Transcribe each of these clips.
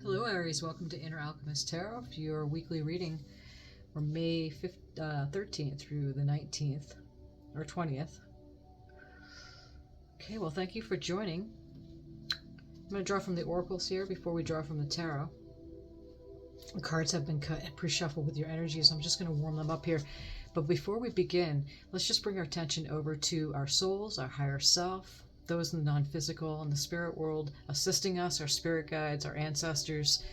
Hello Aries, welcome to Inner Alchemist Tarot for your weekly reading from May 13th through the 19th or 20th. Okay, well thank you for joining. I'm going to draw from the oracles here before we draw from the tarot. The cards have been cut and pre-shuffled with your energies. I'm just going to warm them up here. But before we begin, let's just bring our attention over to our souls, our higher self, those in the non-physical and the spirit world assisting us, our spirit guides, our ancestors,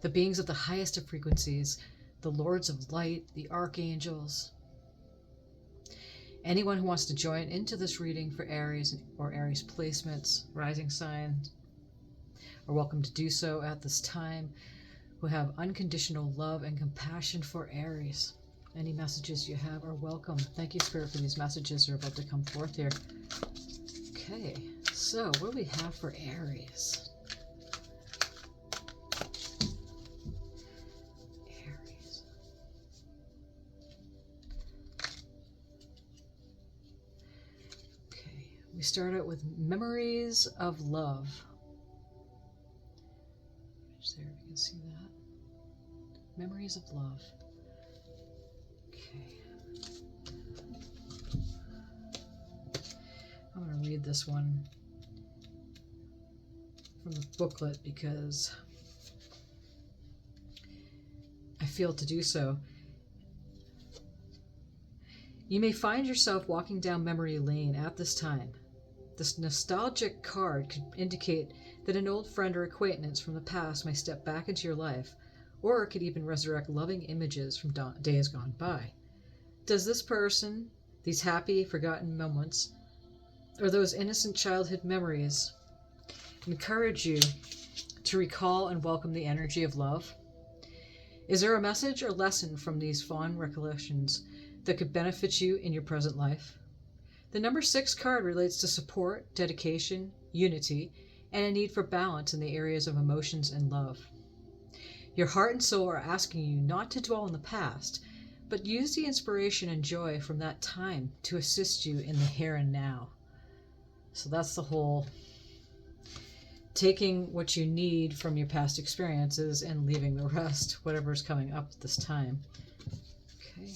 the beings of the highest of frequencies, the lords of light, the archangels. Anyone who wants to join into this reading for Aries or Aries placements, rising signs, are welcome to do so at this time, who have unconditional love and compassion for Aries. Any messages you have are welcome. Thank you, Spirit, for these messages that are about to come forth here. Okay, so what do we have for Aries? Aries. Okay, we start out with memories of love. Just there, if you can see that. Memories of love. Okay. I'm going to read this one from the booklet because I feel to do so. You may find yourself walking down memory lane at this time. This nostalgic card could indicate that an old friend or acquaintance from the past may step back into your life, or it could even resurrect loving images from days gone by. Does this person, these happy, forgotten moments, or those innocent childhood memories encourage you to recall and welcome the energy of love? Is there a message or lesson from these fond recollections that could benefit you in your present life? The number 6 card relates to support, dedication, unity, and a need for balance in the areas of emotions and love. Your heart and soul are asking you not to dwell in the past, but use the inspiration and joy from that time to assist you in the here and now. So that's the whole taking what you need from your past experiences and leaving the rest, whatever's coming up at this time. Okay.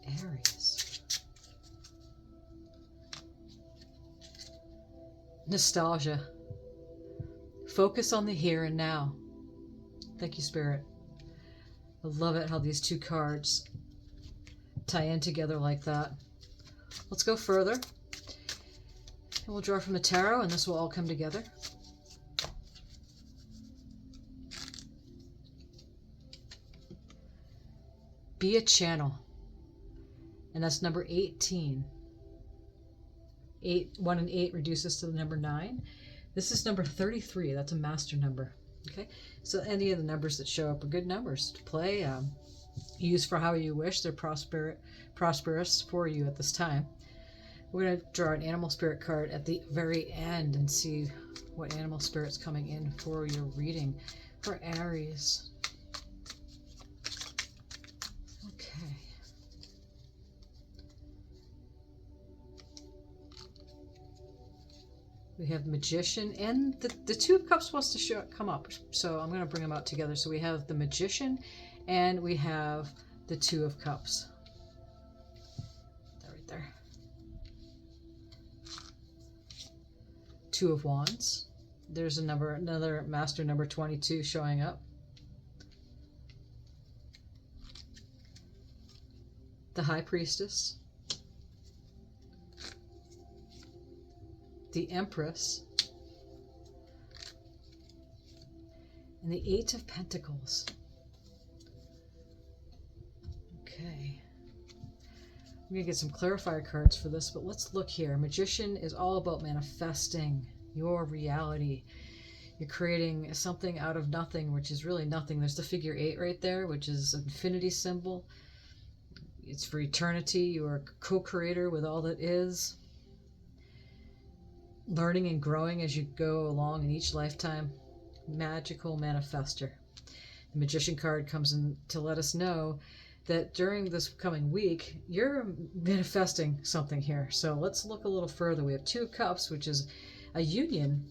Aries. Nostalgia. Focus on the here and now. Thank you, Spirit. I love it how these two cards tie in together like that. Let's go further. And we'll draw from the tarot, and this will all come together. Be a channel. And that's number 18. 1 and 8 reduces to the number 9. This is number 33. That's a master number. Okay, so any of the numbers that show up are good numbers to play. Use for how you wish. They're prosperous for you at this time. We're going to draw an animal spirit card at the very end and see what animal spirit's coming in for your reading for Aries. Okay. We have Magician, and the Two of Cups wants to come up, so I'm going to bring them out together. So we have the Magician, and we have the Two of Cups. Right there. Two of Wands. There's another master number 22 showing up. The High Priestess. The Empress, and the 8 of Pentacles. Okay. I'm going to get some clarifier cards for this, but let's look here. Magician is all about manifesting your reality. You're creating something out of nothing, which is really nothing. There's the figure 8 right there, which is an infinity symbol. It's for eternity. You are a co-creator with all that is. Learning and growing as you go along in each lifetime. Magical manifester. The Magician card comes in to let us know that during this coming week, you're manifesting something here. So let's look a little further. We have Two of Cups, which is a union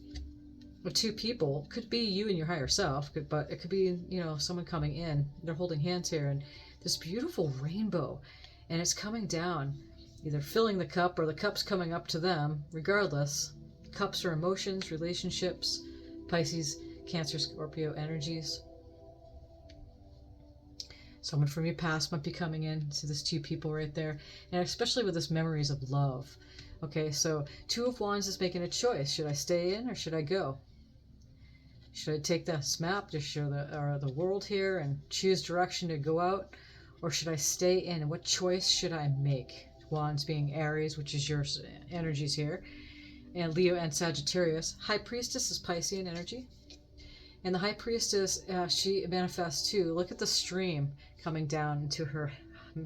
two people, could be you and your higher self, but it could be, someone coming in. They're holding hands here, and this beautiful rainbow, and it's coming down, either filling the cup or the cup's coming up to them. Regardless, cups are emotions, relationships, Pisces, Cancer, Scorpio energies. Someone from your past might be coming in. See this two people right there, and especially with this memories of love. Okay, so Two of Wands is making a choice. Should I stay in or should I go? Should I take this map to show the world here and choose direction to go out? Or should I stay in? And what choice should I make? Wands being Aries, which is your energies here. And Leo and Sagittarius. High Priestess is Piscean energy. And the High Priestess, she manifests too. Look at the stream coming down into her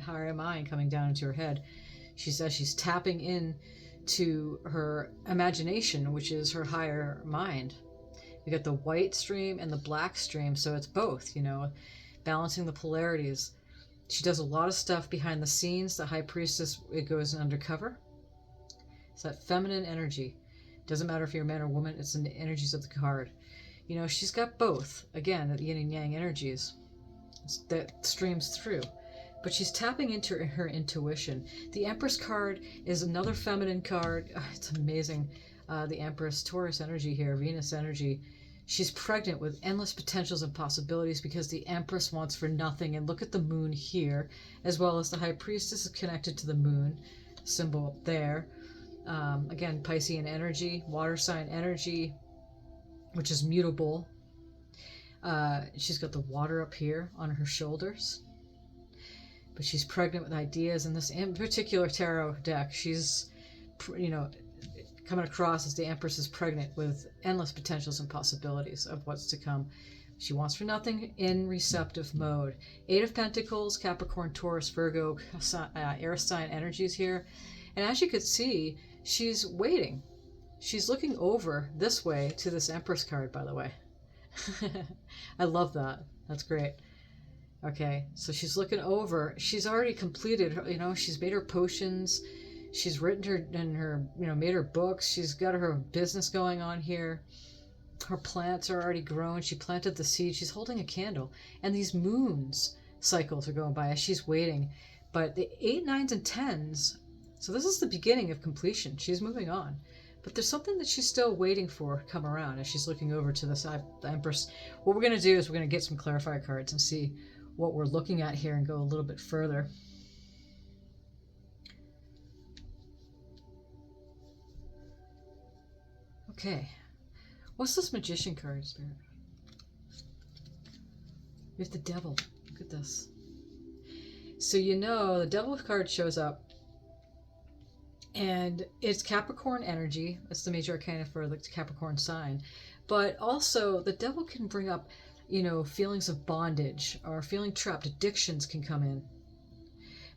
higher mind, coming down into her head. She says she's tapping in to her imagination, which is her higher mind. We got the white stream and the black stream, so it's both, balancing the polarities. She does a lot of stuff behind the scenes. The High Priestess, it goes undercover. It's that feminine energy. Doesn't matter if you're a man or woman, it's in the energies of the card. She's got both. Again, the yin and yang energies that streams through. But she's tapping into her intuition. The Empress card is another feminine card. It's amazing. The Empress, Taurus energy here, Venus energy. She's pregnant with endless potentials and possibilities because the Empress wants for nothing. And look at the moon here, as well as the High Priestess is connected to the moon, symbol up there. Again, Piscean energy, water sign energy, which is mutable. She's got the water up here on her shoulders. But she's pregnant with ideas in this in particular tarot deck. She's, coming across as the Empress is pregnant with endless potentials and possibilities of what's to come. She wants for nothing in receptive mode. Eight of Pentacles, Capricorn, Taurus, Virgo, air sign energies here. And as you could see, she's waiting. She's looking over this way to this Empress card, by the way. I love that. That's great. Okay, so she's looking over. She's already completed, she's made her potions. She's written her, made her books. She's got her business going on here. Her plants are already grown. She planted the seed. She's holding a candle. And these moons cycles are going by as she's waiting. But the 8, 9s, and 10s, so this is the beginning of completion. She's moving on. But there's something that she's still waiting for to come around as she's looking over to the Empress. What we're going to do is we're going to get some clarifier cards and see what we're looking at here and go a little bit further. Okay. What's this Magician card, Spirit? We have the Devil. Look at this. So the Devil card shows up. And it's Capricorn energy. It's the major arcana for the Capricorn sign. But also, the Devil can bring up, feelings of bondage or feeling trapped. Addictions can come in.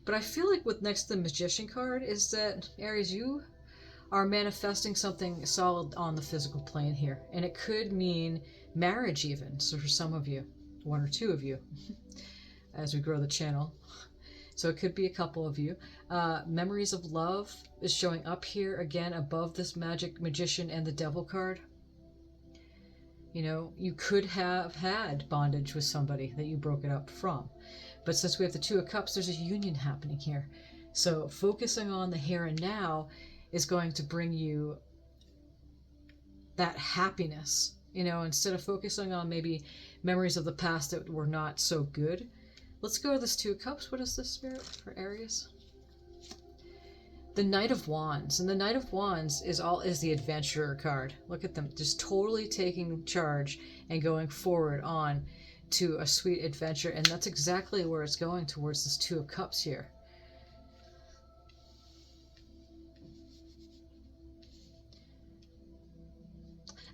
But I feel like with next to the Magician card is that, Aries, you are manifesting something solid on the physical plane here. And it could mean marriage even. So for some of you, one or two of you, as we grow the channel. So it could be a couple of you. Memories of love is showing up here again above this Magician and the Devil card. You could have had bondage with somebody that you broke it up from. But since we have the Two of Cups, there's a union happening here. So focusing on the here and now is going to bring you that happiness. Instead of focusing on maybe memories of the past that were not so good. Let's go to this Two of Cups. What is this, Spirit, for Aries? The Knight of Wands. And the Knight of Wands is the adventurer card. Look at them, just totally taking charge and going forward on to a sweet adventure. And that's exactly where it's going, towards this Two of Cups here.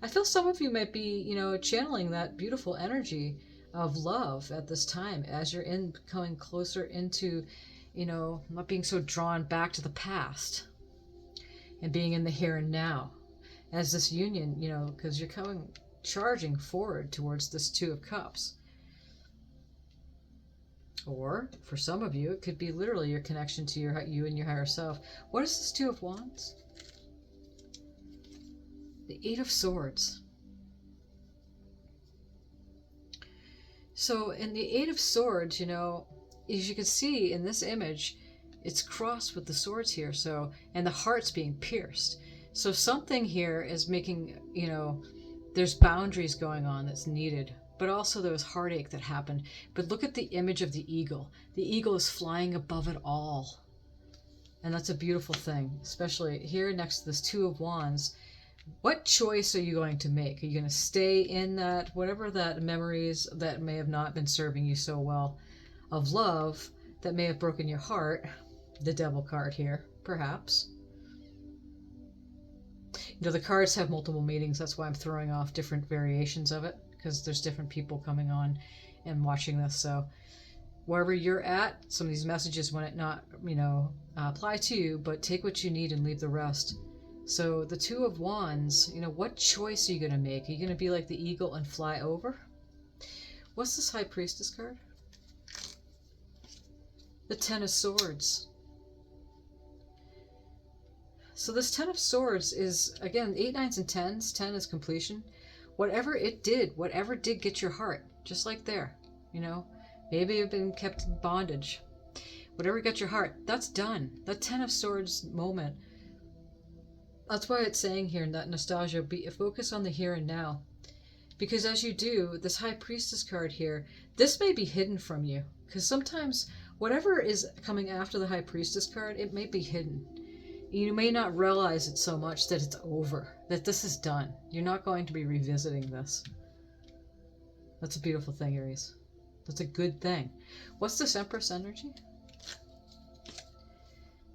I feel some of you might be, channeling that beautiful energy of love at this time as you're coming closer into, not being so drawn back to the past and being in the here and now as this union, because you're charging forward towards this Two of Cups. Or for some of you, it could be literally your connection to you and your higher self. What is this Two of Wands? The Eight of Swords. So in the Eight of Swords, you know, as you can see in this image, it's crossed with the swords here. So, and the heart's being pierced. So something here is making, you know, there's boundaries going on that's needed, but also there was heartache that happened. But look at the image of the eagle. The eagle is flying above it all. And that's a beautiful thing, especially here next to this Two of Wands. What choice are you going to make? Are you going to stay in that, whatever that memories that may have not been serving you so well of love that may have broken your heart? The Devil card here, perhaps. You know, the cards have multiple meanings. That's why I'm throwing off different variations of it, because there's different people coming on and watching this. So wherever you're at, some of these messages might not, you know, apply to you, but take what you need and leave the rest. So the Two of Wands, you know, what choice are you going to make? Are you going to be like the eagle and fly over? What's this High Priestess card? The Ten of Swords. So this Ten of Swords is, again, 8, 9s, and 10s. 10 is completion. Whatever it did, whatever did get your heart, just like there, you know, maybe you've been kept in bondage. Whatever got your heart, that's done. That Ten of Swords moment. That's why it's saying here in that nostalgia, focus on the here and now. Because as you do, this High Priestess card here, this may be hidden from you. Because sometimes whatever is coming after the High Priestess card, it may be hidden. You may not realize it so much that it's over, that this is done. You're not going to be revisiting this. That's a beautiful thing, Aries. That's a good thing. What's this Empress energy?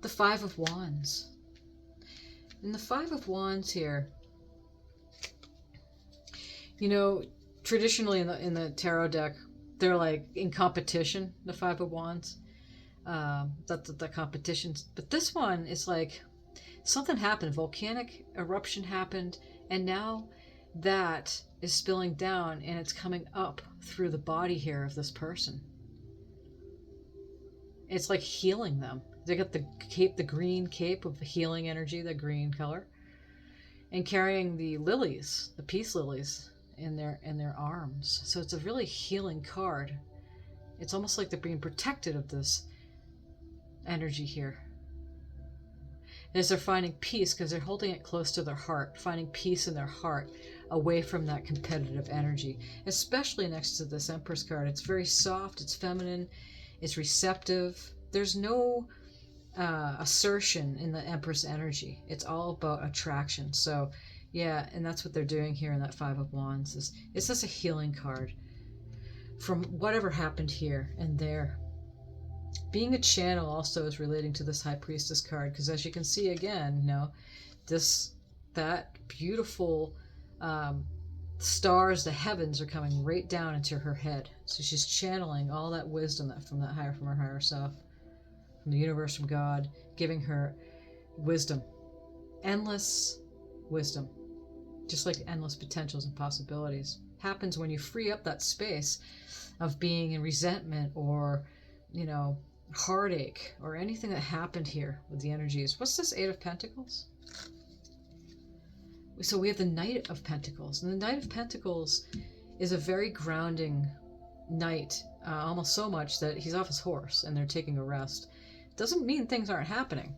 The Five of Wands. And the Five of Wands here, you know, traditionally in the tarot deck, they're like in competition, the Five of Wands. That's the competitions. But this one is like something happened, volcanic eruption happened, and now that is spilling down and it's coming up through the body here of this person. It's like healing them. They got the cape, the green cape of healing energy, the green color, and carrying the lilies, the peace lilies in their arms. So it's a really healing card. It's almost like they're being protected of this energy here. As they're finding peace, because they're holding it close to their heart, finding peace in their heart, away from that competitive energy. Especially next to this Empress card. It's very soft, it's feminine, it's receptive. There's no assertion in the Empress energy. It's all about attraction. So yeah, and that's what they're doing here in that Five of Wands. It's just a healing card from whatever happened here and there. Being a channel also is relating to this High Priestess card, because as you can see again, you know, that beautiful stars, the heavens are coming right down into her head. So she's channeling all that wisdom from her higher self, from the universe, from God, giving her wisdom, endless wisdom, just like endless potentials and possibilities. Happens when you free up that space of being in resentment or, you know, heartache or anything that happened here with the energies. What's this Eight of Pentacles? So we have the Knight of Pentacles, and the Knight of Pentacles is a very grounding knight, almost so much that he's off his horse and they're taking a rest. Doesn't mean things aren't happening.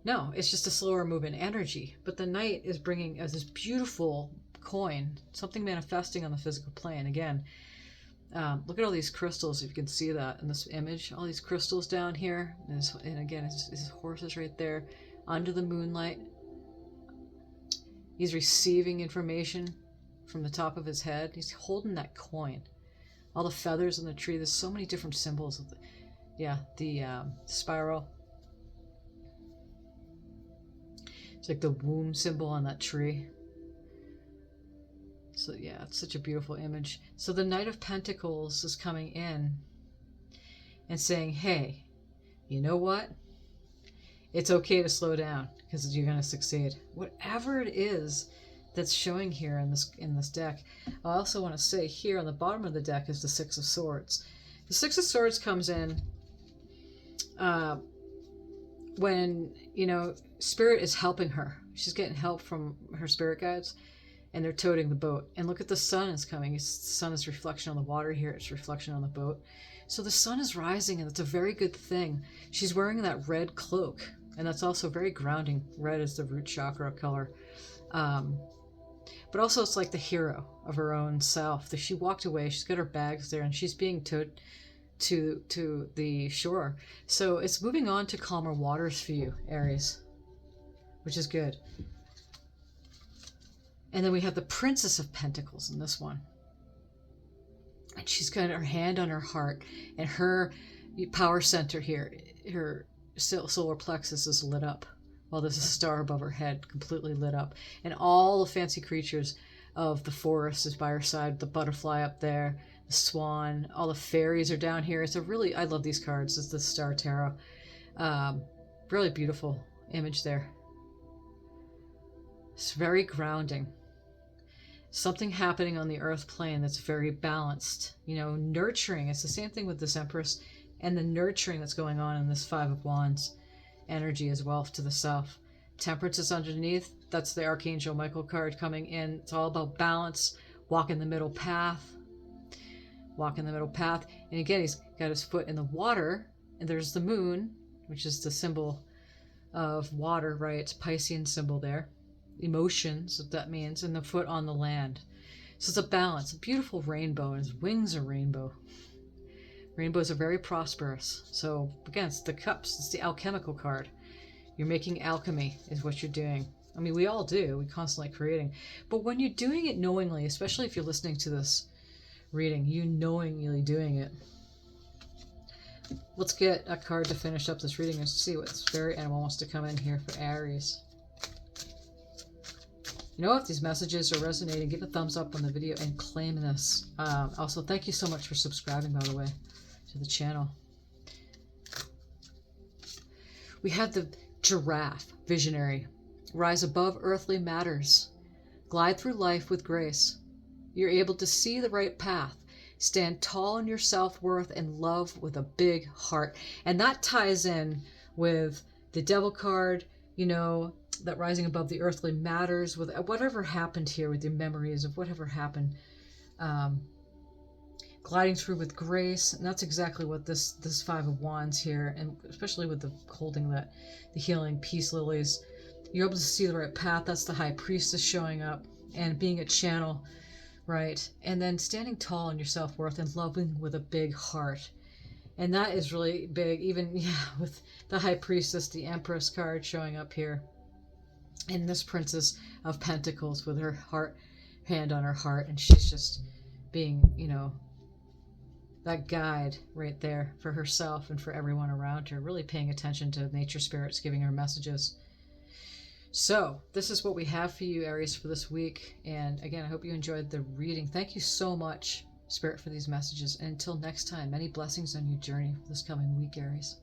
No, it's just a slower moving energy. But the Knight is bringing this beautiful coin, something manifesting on the physical plane. Again, look at all these crystals, if you can see that in this image. All these crystals down here. And again, his horse is right there under the moonlight. He's receiving information from the top of his head. He's holding that coin. All the feathers in the tree. There's so many different symbols of the spiral. It's like the womb symbol on that tree. So yeah, it's such a beautiful image. So the Knight of Pentacles is coming in and saying, hey, you know what? It's okay to slow down because you're going to succeed. Whatever it is that's showing here in this deck. I also want to say here on the bottom of the deck is the Six of Swords. The Six of Swords comes in when, you know, Spirit is helping her. She's getting help from her spirit guides. and they're toting the boat. And look at the sun is coming. The sun is reflection on the water here. It's reflection on the boat. So the sun is rising, and it's a very good thing. She's wearing that red cloak, and that's also very grounding. Red is the root chakra color. But also it's like the hero of her own self. That she walked away. She's got her bags there, and she's being towed to the shore. So it's moving on to calmer waters for you, Aries, which is good. And then we have the Princess of Pentacles in this one. And she's got her hand on her heart, and her power center here, her solar plexus is lit up, while there's a star above her head completely lit up. And all the fancy creatures of the forest is by her side, the butterfly up there, the swan, all the fairies are down here. It's a really, I love these cards. It's the Star Tarot. Really beautiful image there. It's very grounding. Something happening on the earth plane that's very balanced, you know, nurturing. It's the same thing with this Empress and the nurturing that's going on in this Five of Wands energy as well to the south. Temperance is underneath. That's the Archangel Michael card coming in. It's all about balance. Walk in the middle path. Walk in the middle path. And again, he's got his foot in the water, and there's the moon, which is the symbol of water, right? It's Piscean symbol there. Emotions, what that means, and the foot on the land. So it's a balance, a beautiful rainbow, and his wings are rainbow. Rainbows are very prosperous. So again, it's the cups, it's the alchemical card. You're making alchemy is what you're doing. I mean, we all do, we constantly creating. But when you're doing it knowingly, especially if you're listening to this reading, you knowingly doing it. Let's get a card to finish up this reading and see what spirit animal wants to come in here for Aries. You know, if these messages are resonating, give a thumbs up on the video and claim this. Also, thank you so much for subscribing, by the way, to the channel. We have the Giraffe, visionary. Rise above earthly matters. Glide through life with grace. You're able to see the right path. Stand tall in your self-worth and love with a big heart. And that ties in with the Devil card, you know, that rising above the earthly matters, with whatever happened here, with your memories of whatever happened, gliding through with grace. And that's exactly what this Five of Wands here, and especially with the holding the healing peace lilies, you're able to see the right path. That's the High Priestess showing up and being a channel, right? And then standing tall in your self-worth and loving with a big heart. And that is really big, even with the High Priestess, the Empress card showing up here. And this Princess of Pentacles with her heart, hand on her heart, and she's just being, you know, that guide right there for herself and for everyone around her, really paying attention to nature spirits giving her messages. So this is what we have for you, Aries, for this week. And again, I hope you enjoyed the reading. Thank you so much, Spirit, for these messages. And until next time, many blessings on your journey this coming week, Aries.